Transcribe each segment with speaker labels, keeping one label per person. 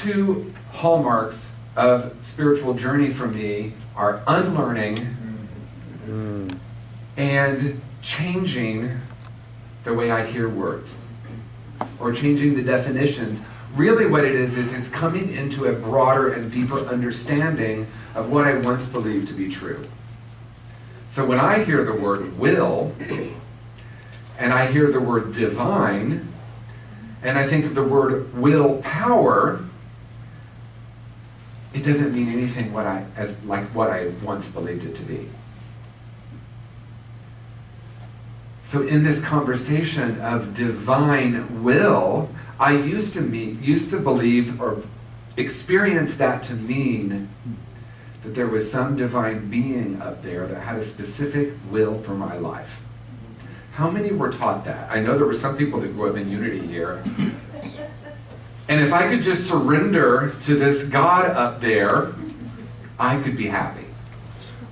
Speaker 1: two hallmarks of spiritual journey for me are unlearning and changing the way I hear words, or changing the definitions. Really what it is it's coming into a broader and deeper understanding of what I once believed to be true. So when I hear the word will, and I hear the word divine, and I think of the word willpower, it doesn't mean anything like what I once believed it to be. So in this conversation of divine will, I used to believe or experience that to mean that there was some divine being up there that had a specific will for my life. How many were taught that? I know there were some people that grew up in Unity here. And if I could just surrender to this God up there, I could be happy.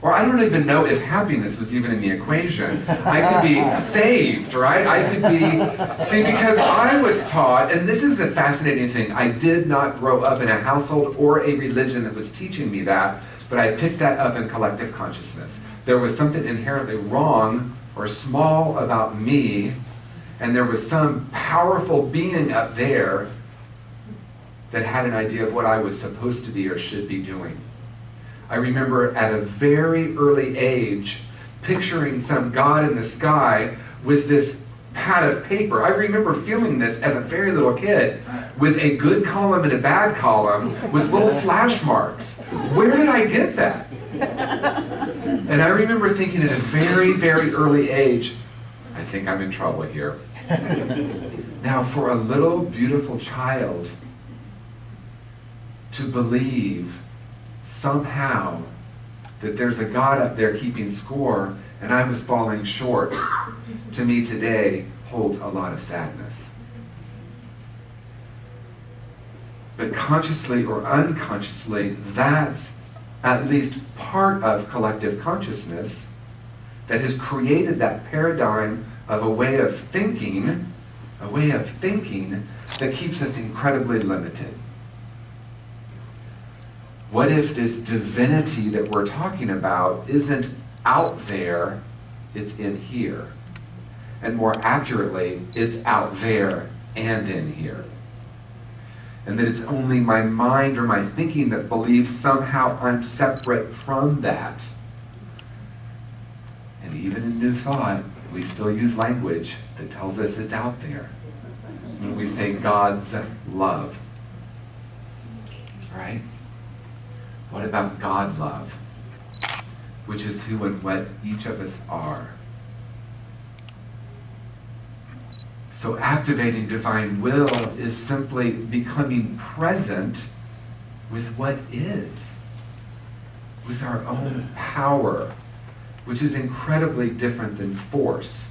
Speaker 1: Or I don't even know if happiness was even in the equation. I could be saved, right? I could be, see, because I was taught, and this is a fascinating thing, I did not grow up in a household or a religion that was teaching me that, but I picked that up in collective consciousness. There was something inherently wrong or small about me, and there was some powerful being up there that had an idea of what I was supposed to be or should be doing. I remember at a very early age picturing some God in the sky with this pad of paper. I remember feeling this as a very little kid with a good column and a bad column with little slash marks. Where did I get that? And I remember thinking at a very, very early age, I think I'm in trouble here. Now for a little beautiful child to believe somehow that there's a God up there keeping score and I was falling short, to me today holds a lot of sadness. But consciously or unconsciously, that's at least part of collective consciousness that has created that paradigm of a way of thinking that keeps us incredibly limited. What if this divinity that we're talking about isn't out there, it's in here? And more accurately, it's out there and in here. And that it's only my mind or my thinking that believes somehow I'm separate from that. And even in New Thought, we still use language that tells us it's out there. When we say God's love, right? What about God love, which is who and what each of us are? So activating divine will is simply becoming present with what is, with our own power, which is incredibly different than force,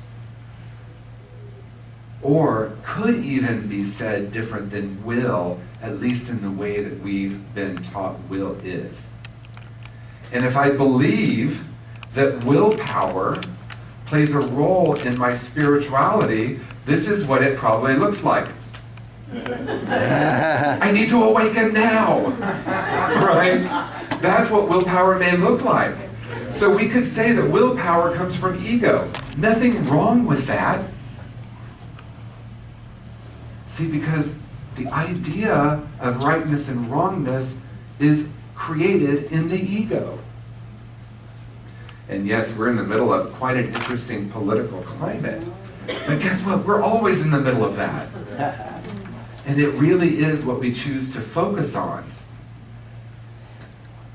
Speaker 1: or could even be said different than will, at least in the way that we've been taught will is. And if I believe that willpower plays a role in my spirituality, this is what it probably looks like. I need to awaken now, right? That's what willpower may look like. So we could say that willpower comes from ego. Nothing wrong with that. See, because the idea of rightness and wrongness is created in the ego. And yes, we're in the middle of quite an interesting political climate. But guess what? We're always in the middle of that. And it really is what we choose to focus on.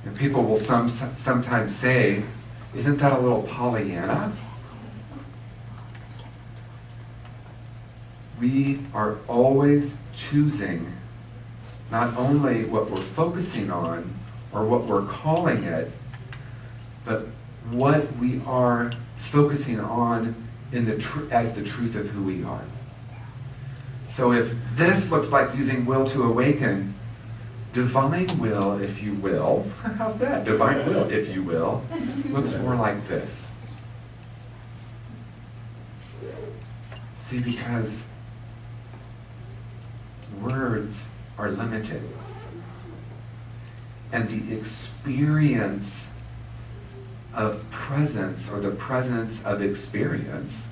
Speaker 1: And people will sometimes say, isn't that a little Pollyanna? We are always choosing not only what we're focusing on or what we're calling it, but what we are focusing on in as the truth of who we are. So if this looks like using will to awaken, divine will, if you will, how's that? Divine will, if you will, looks more like this. See, because words are limited. and the experience of presence, or the presence of experience,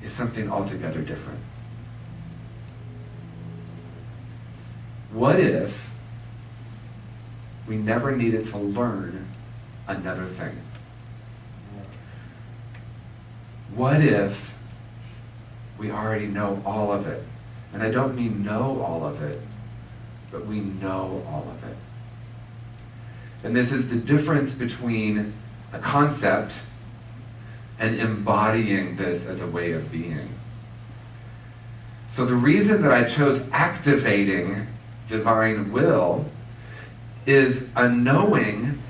Speaker 1: is something altogether different. What if we never needed to learn another thing? What if we already know all of it? And I don't mean know all of it, but we know all of it. And this is the difference between a concept and embodying this as a way of being. So the reason that I chose activating divine will is a knowing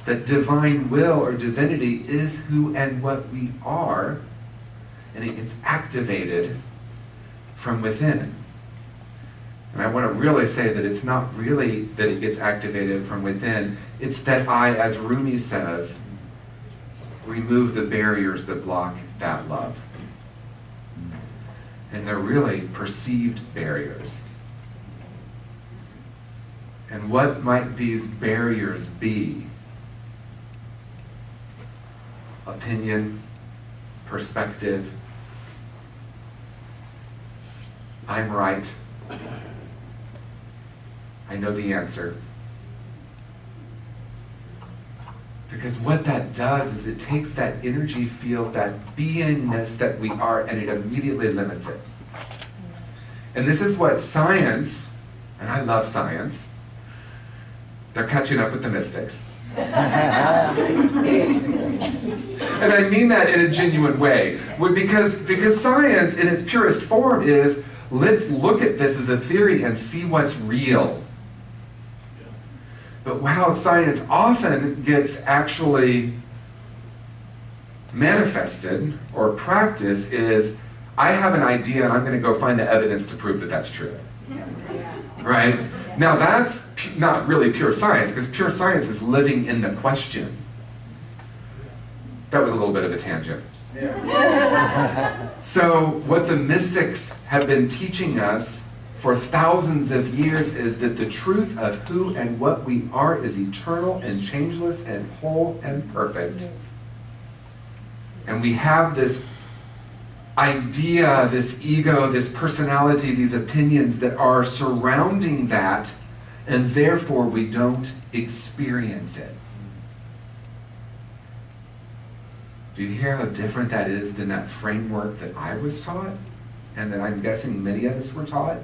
Speaker 1: that divine will or divinity is who and what we are, and it gets activated from within. And I want to really say that it's not really that it gets activated from within, it's that I, as Rumi says, remove the barriers that block that love. And they're really perceived barriers. And what might these barriers be? Opinion, perspective, I'm right, I know the answer. Because what that does is it takes that energy field, that beingness that we are, and it immediately limits it. And this is what science, and I love science, they're catching up with the mystics. And I mean that in a genuine way. Because science in its purest form is, let's look at this as a theory and see what's real. But how science often gets actually manifested or practiced is, I have an idea and I'm going to go find the evidence to prove that that's true. Right? Now that's not really pure science, because pure science is living in the question. That was a little bit of a tangent. So what the mystics have been teaching us for thousands of years is that the truth of who and what we are is eternal and changeless and whole and perfect. And we have this idea, this ego, this personality, these opinions that are surrounding that, and therefore we don't experience it. Do you hear how different that is than that framework that I was taught, and that I'm guessing many of us were taught?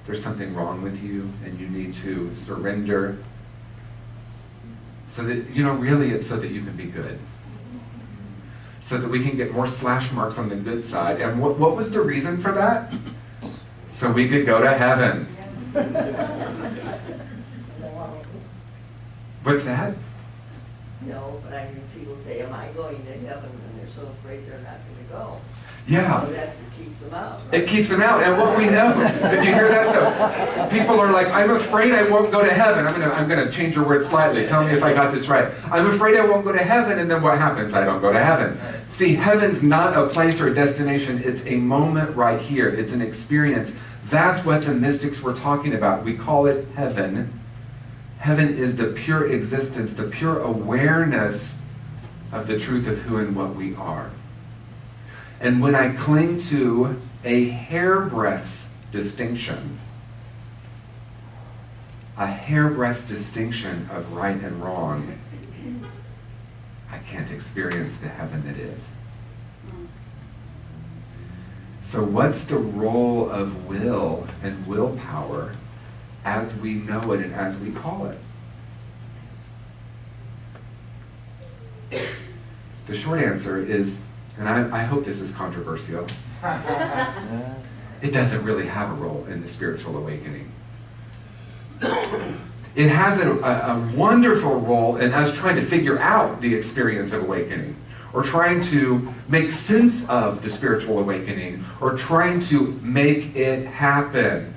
Speaker 1: There's something wrong with you, and you need to surrender. So that, really it's so that you can be good. So that we can get more slash marks on the good side. And what was the reason for that? So we could go to heaven. What's that?
Speaker 2: No, but I hear people say, am I going to heaven? And they're so afraid they're not going to go.
Speaker 1: Yeah.
Speaker 2: So that's what keeps them out. Right?
Speaker 1: It keeps them out. And what we know, did you hear that? So people are like, I'm afraid I won't go to heaven. I'm gonna change your word slightly. Tell me if I got this right. I'm afraid I won't go to heaven, and then what happens? I don't go to heaven. See, heaven's not a place or a destination. It's a moment right here. It's an experience. That's what the mystics were talking about. We call it heaven. Heaven is the pure existence, the pure awareness of the truth of who and what we are. And when I cling to a hairbreadth distinction of right and wrong, I can't experience the heaven that is. So what's the role of will and willpower as we know it and as we call it? The short answer is, and I hope this is controversial, it doesn't really have a role in the spiritual awakening. It has a wonderful role in us trying to figure out the experience of awakening, or trying to make sense of the spiritual awakening, or trying to make it happen.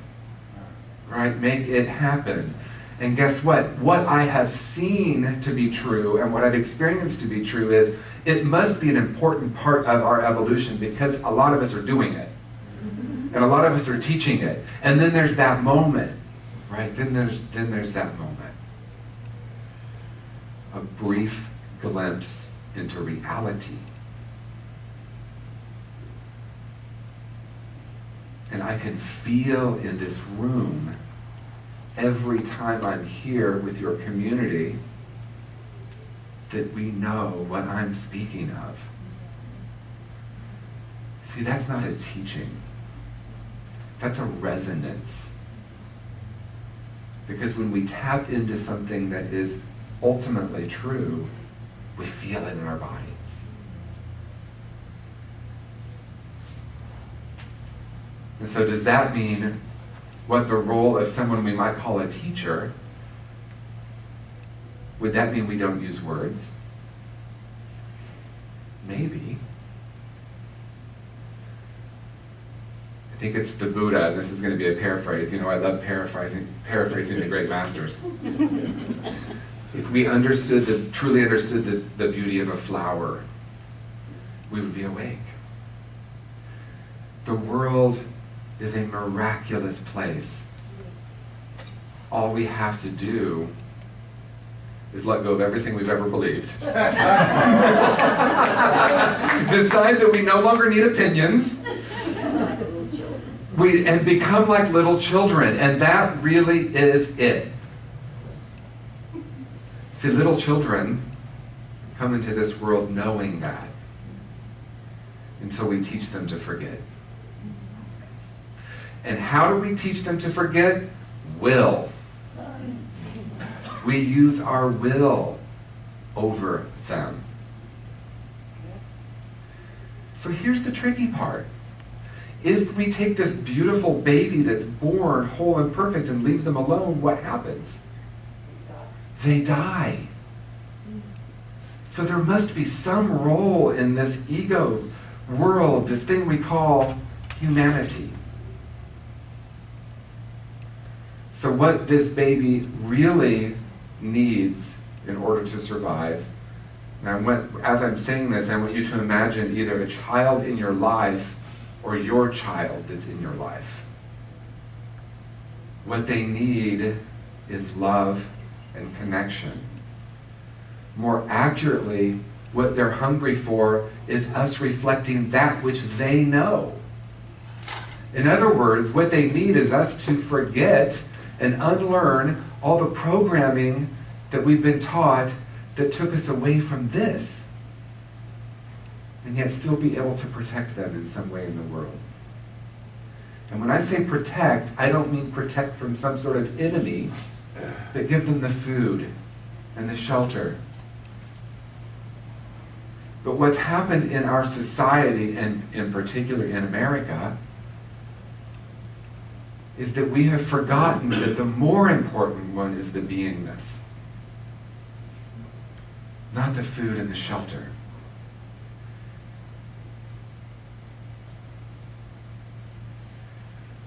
Speaker 1: Right? Make it happen. And guess what? What I have seen to be true and what I've experienced to be true is it must be an important part of our evolution, because a lot of us are doing it. And a lot of us are teaching it. And then there's that moment right? Then there's that moment. A brief glimpse into reality. And I can feel in this room, every time I'm here with your community, that we know what I'm speaking of. See, that's not a teaching. That's a resonance. Because when we tap into something that is ultimately true, we feel it in our body. And so does that mean what the role of someone we might call a teacher, would that mean we don't use words? Maybe. I think it's the Buddha, and this is going to be a paraphrase. You know, I love paraphrasing the great masters. If we truly understood the beauty of a flower, we would be awake. The world is a miraculous place. All we have to do is let go of everything we've ever believed. Decide that we no longer need opinions. And become like little children, and that really is it. See, little children come into this world knowing that, until we teach them to forget. And how do we teach them to forget? Will. We use our will over them. So here's the tricky part. If we take this beautiful baby that's born whole and perfect and leave them alone, what happens? They die. So there must be some role in this ego world, this thing we call humanity. So what this baby really needs in order to survive, and as I'm saying this, I want you to imagine either a child in your life or your child that's in your life. What they need is love and connection. More accurately, what they're hungry for is us reflecting that which they know. In other words, what they need is us to forget and unlearn all the programming that we've been taught that took us away from this, and yet still be able to protect them in some way in the world. And when I say protect, I don't mean protect from some sort of enemy, but give them the food and the shelter. But what's happened in our society, and in particular in America, is that we have forgotten that the more important one is the beingness, not the food and the shelter.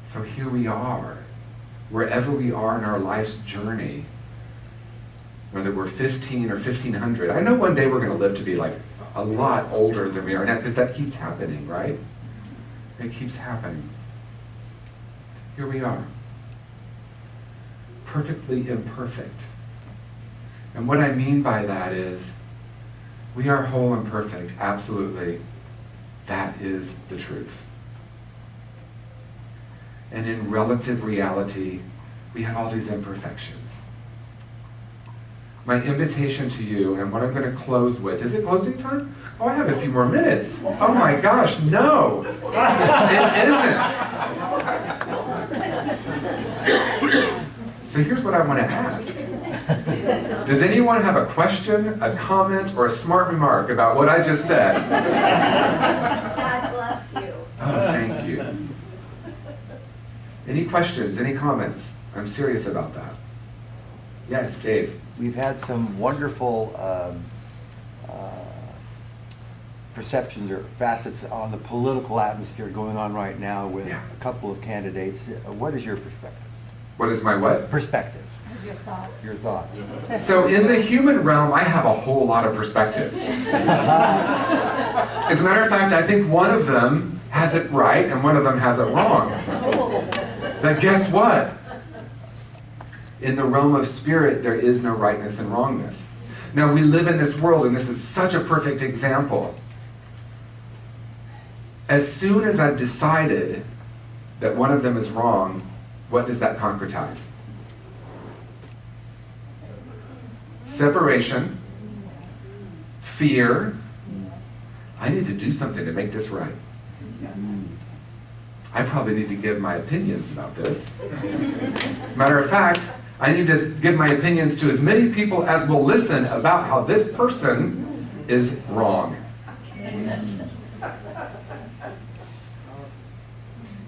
Speaker 1: So here we are, wherever we are in our life's journey, whether we're 15 or 1500. I know one day we're going to live to be like a lot older than we are now, because that keeps happening, right? It keeps happening. Here we are, perfectly imperfect. And what I mean by that is, we are whole and perfect, absolutely. That is the truth. And in relative reality, we have all these imperfections. My invitation to you, and what I'm going to close with, is it closing time? Oh, I have a few more minutes. Oh my gosh, no. It isn't. So here's what I want to ask. Does anyone have a question, a comment, or a smart remark about what I just said?
Speaker 2: God bless you.
Speaker 1: Oh, thank you. Any questions, any comments? I'm serious about that. Yes, Dave.
Speaker 3: We've had some wonderful perceptions or facets on the political atmosphere going on right now with a couple of candidates. What is your perspective?
Speaker 1: What is my what?
Speaker 3: Perspective.
Speaker 4: Your thoughts.
Speaker 3: Your thoughts.
Speaker 1: So in the human realm, I have a whole lot of perspectives. As a matter of fact, I think one of them has it right and one of them has it wrong. But guess what? In the realm of spirit, there is no rightness and wrongness. Now, we live in this world, and this is such a perfect example. As soon as I've decided that one of them is wrong, what does that concretize? Separation, fear. I need to do something to make this right. I probably need to give my opinions about this. As a matter of fact, I need to give my opinions to as many people as will listen about how this person is wrong.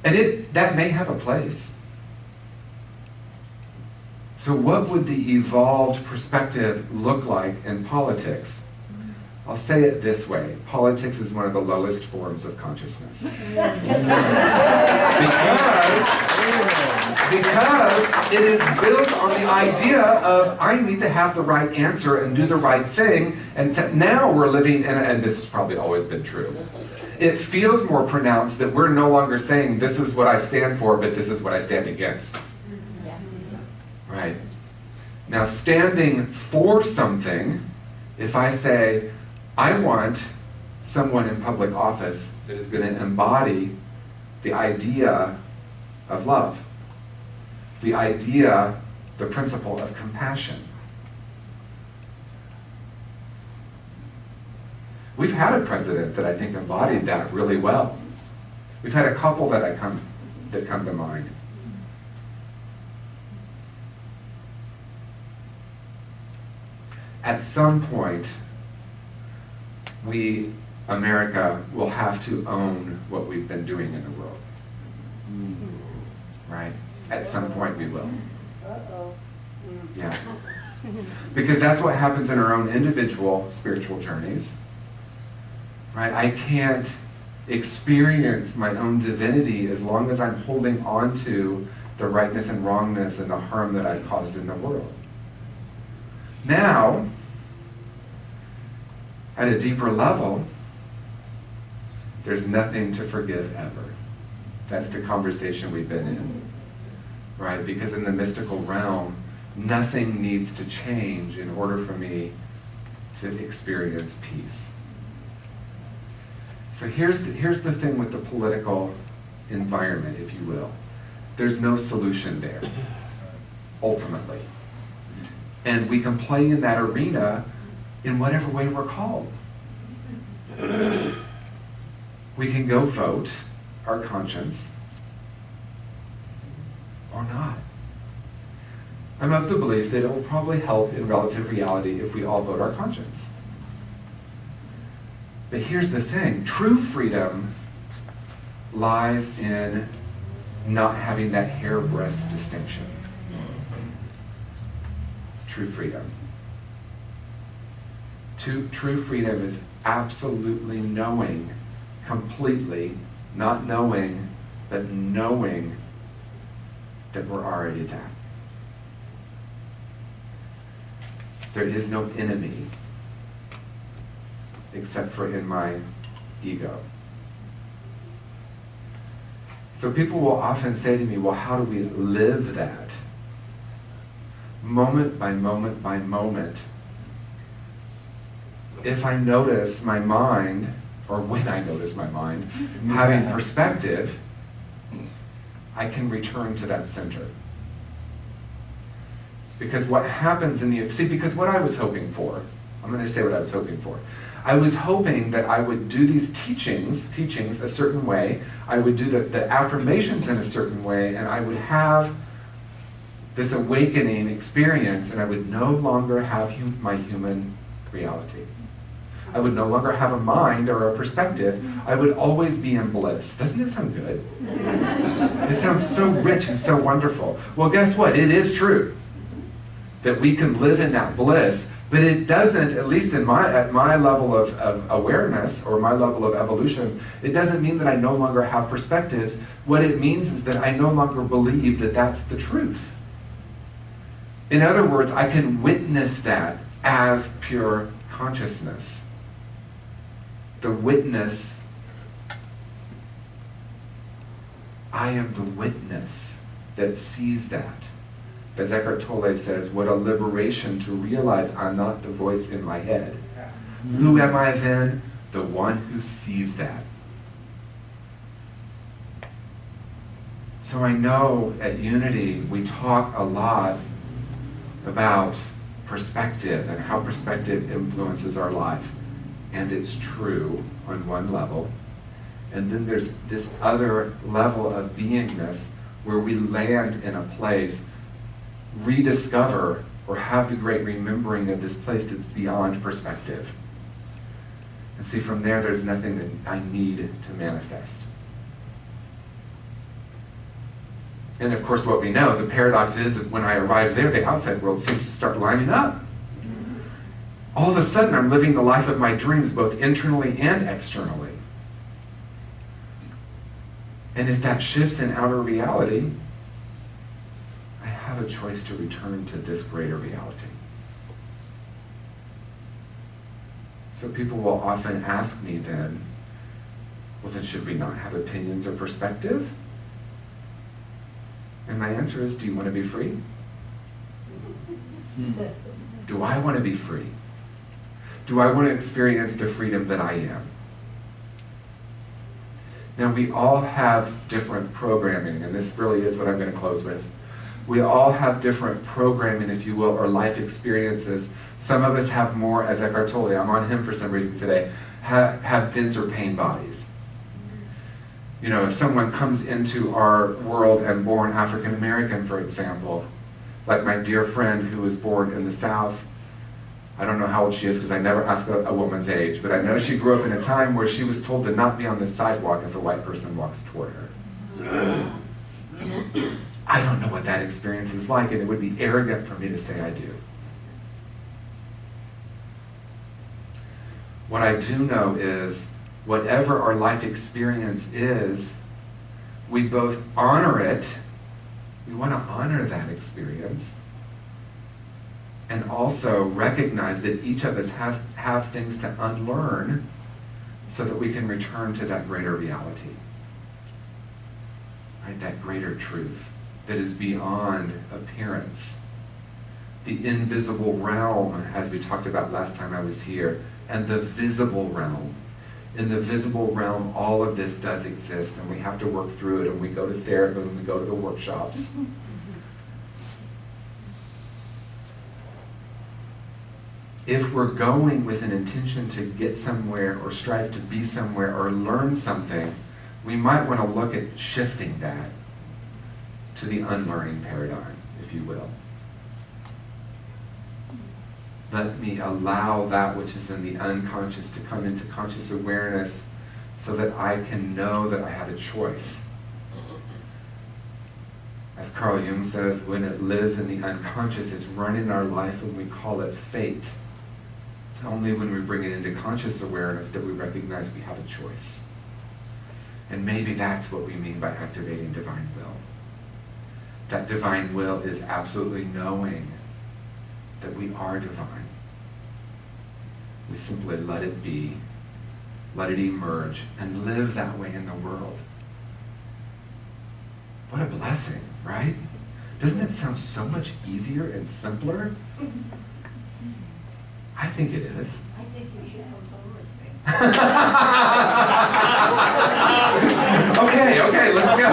Speaker 1: And that may have a place. So what would the evolved perspective look like in politics? I'll say it this way. Politics is one of the lowest forms of consciousness. Because it is built on the idea of I need to have the right answer and do the right thing. And now we're living in, and this has probably always been true, it feels more pronounced that we're no longer saying this is what I stand for, but this is what I stand against. Right. Now, standing for something, if I say, I want someone in public office that is going to embody the idea of love, the idea, the principle of compassion. We've had a president that I think embodied that really well. We've had a couple that come to mind. At some point, we, America, will have to own what we've been doing in the world. Right? At some point we will. Yeah. Because that's what happens in our own individual spiritual journeys. Right? I can't experience my own divinity as long as I'm holding on to the rightness and wrongness and the harm that I've caused in the world. Now, at a deeper level, there's nothing to forgive ever. That's the conversation we've been in, right? Because in the mystical realm, nothing needs to change in order for me to experience peace. So here's the thing with the political environment, if you will. There's no solution there, ultimately. And we can play in that arena in whatever way we're called. We can go vote our conscience or not. I'm of the belief that it will probably help in relative reality if we all vote our conscience. But here's the thing, true freedom lies in not having that hairbreadth distinction. True freedom. True freedom is absolutely knowing completely, not knowing, but knowing that we're already that. There is no enemy except for in my ego. So people will often say to me, well, how do we live that? Moment by moment by moment. If I notice my mind, or when I notice my mind, having perspective, I can return to that center. Because what happens in the, because what I was hoping for, I'm going to say what I was hoping for. I was hoping that I would do these teachings a certain way, I would do the affirmations in a certain way, and I would have this awakening experience, and I would no longer have my human reality. I would no longer have a mind or a perspective. I would always be in bliss. Doesn't it sound good? It sounds so rich and so wonderful. Well, guess what? It is true that we can live in that bliss, but it doesn't, at least at my level of awareness or my level of evolution, it doesn't mean that I no longer have perspectives. What it means is that I no longer believe that that's the truth. In other words, I can witness that as pure consciousness. The witness, I am the witness that sees that. As Eckhart Tolle says, what a liberation to realize I'm not the voice in my head. Who am I then? The one who sees that. So I know at Unity we talk a lot about perspective and how perspective influences our life. And it's true on one level. And then there's this other level of beingness where we land in a place, rediscover, or have the great remembering of this place that's beyond perspective. And see, from there, there's nothing that I need to manifest. And of course, what we know, the paradox is that when I arrive there, the outside world seems to start lining up. All of a sudden, I'm living the life of my dreams, both internally and externally. And if that shifts in outer reality, I have a choice to return to this greater reality. So people will often ask me then, well, then should we not have opinions or perspective? And my answer is, do you want to be free? Do I want to be free? Do I want to experience the freedom that I am? Now, we all have different programming, and this really is what I'm going to close with. We all have different programming, if you will, or life experiences. Some of us have more, as Eckhart Tolle, I'm on him for some reason today, have denser pain bodies. You know, if someone comes into our world and born African American, for example, like my dear friend who was born in the South, I don't know how old she is because I never ask a woman's age, but I know she grew up in a time where she was told to not be on the sidewalk if a white person walks toward her. I don't know what that experience is like, and it would be arrogant for me to say I do. What I do know is, whatever our life experience is, we both honor it, we want to honor that experience, and also recognize that each of us have things to unlearn so that we can return to that greater reality. Right? That greater truth that is beyond appearance. The invisible realm, as we talked about last time I was here, and the visible realm. In the visible realm, all of this does exist, and we have to work through it, and we go to therapy, and we go to the workshops. If we're going with an intention to get somewhere or strive to be somewhere or learn something, we might want to look at shifting that to the unlearning paradigm, if you will. Let me allow that which is in the unconscious to come into conscious awareness so that I can know that I have a choice. As Carl Jung says, when it lives in the unconscious, it's running our life and we call it fate. It's only when we bring it into conscious awareness that we recognize we have a choice. And maybe that's what we mean by activating divine will. That divine will is absolutely knowing that we are divine. We simply let it be, let it emerge, and live that way in the world. What a blessing, right? Doesn't it sound so much easier and simpler? I think it is.
Speaker 2: I think you should have some respect.
Speaker 1: Okay, let's go.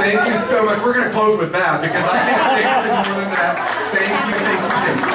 Speaker 1: Thank you so much. We're going to close with that because I can't say anything more than that. Thank you.